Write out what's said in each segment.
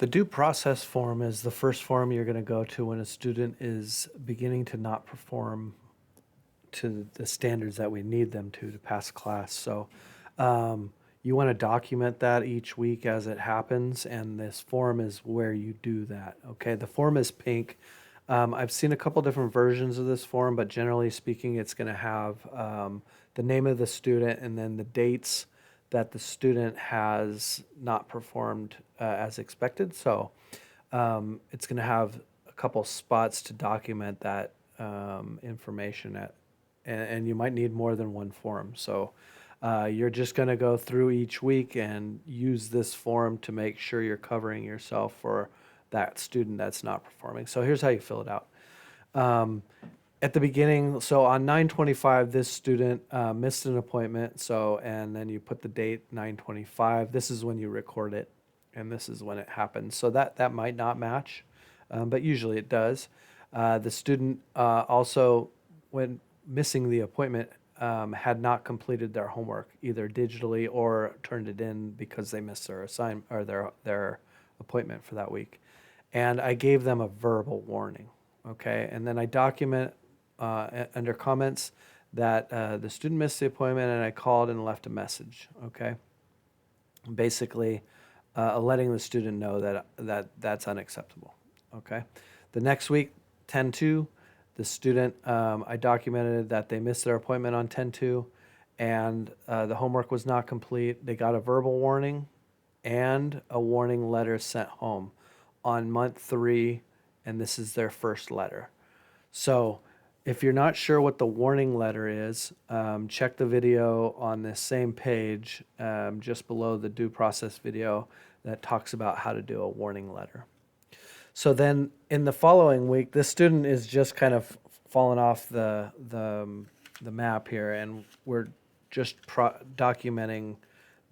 The due process form is the first form you're going to go to when a student is beginning to not perform to the standards that we need them to pass class. So you want to document that each week as it happens, and this form is where you do that. Okay, the form is pink. I've seen a couple different versions of this form, but generally speaking, it's going to have the name of the student and then the dates that the student has not performed as expected. So it's going to have a couple spots to document that information at, and you might need more than one form. So you're just going to go through each week and use this form to make sure you're covering yourself for that student that's not performing. So here's how you fill it out. At the beginning, so on 9/25, this student missed an appointment. So, and then you put the date 9/25. This is when you record it, and this is when it happens. So that might not match, but usually it does. The student also, when missing the appointment, had not completed their homework either digitally or turned it in because they missed their assignment or their appointment for that week. And I gave them a verbal warning. Okay, and then I document under comments that the student missed the appointment and I called and left a message. Okay, basically letting the student know that's unacceptable. Okay, the next week, 10/2, the student, I documented that they missed their appointment on 10/2 and the homework was not complete. They got a verbal warning and a warning letter sent home on month 3, and this is their first letter. So if you're not sure what the warning letter is, check the video on this same page just below the due process video that talks about how to do a warning letter. So then in the following week, this student is just kind of fallen off the map here, and we're just documenting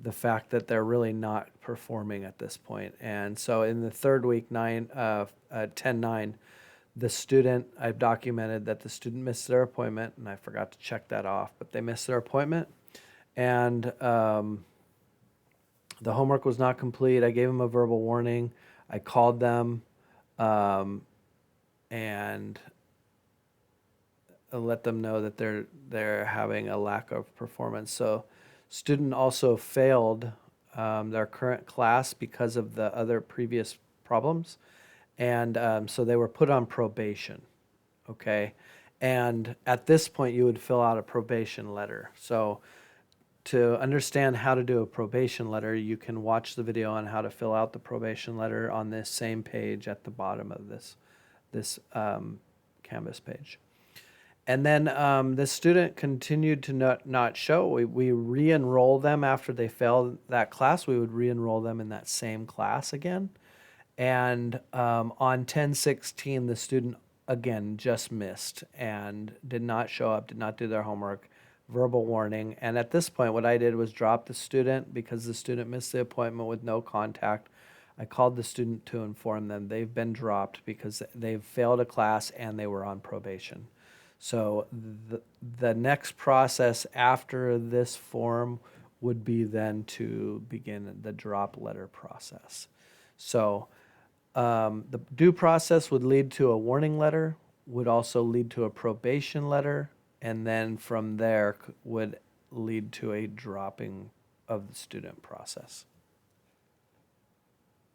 the fact that they're really not performing at this point. And so in the third week, 10/9, the student, I've documented that the student missed their appointment, and I forgot to check that off, but they missed their appointment, and the homework was not complete. I gave them a verbal warning. I called them and let them know that they're having a lack of performance. So student also failed their current class because of the other previous problems. And so they were put on probation, okay? And at this point, you would fill out a probation letter. So to understand how to do a probation letter, you can watch the video on how to fill out the probation letter on this same page at the bottom of this Canvas page. And then the student continued to not show. We re-enroll them after they failed that class. We would re-enroll them in that same class again. And on 10/16, the student, again, just missed and did not show up, did not do their homework, verbal warning. And at this point, what I did was drop the student because the student missed the appointment with no contact. I called the student to inform them they've been dropped because they've failed a class and they were on probation. So the next process after this form would be then to begin the drop letter process. So the due process would lead to a warning letter, would also lead to a probation letter, and then from there would lead to a dropping of the student process.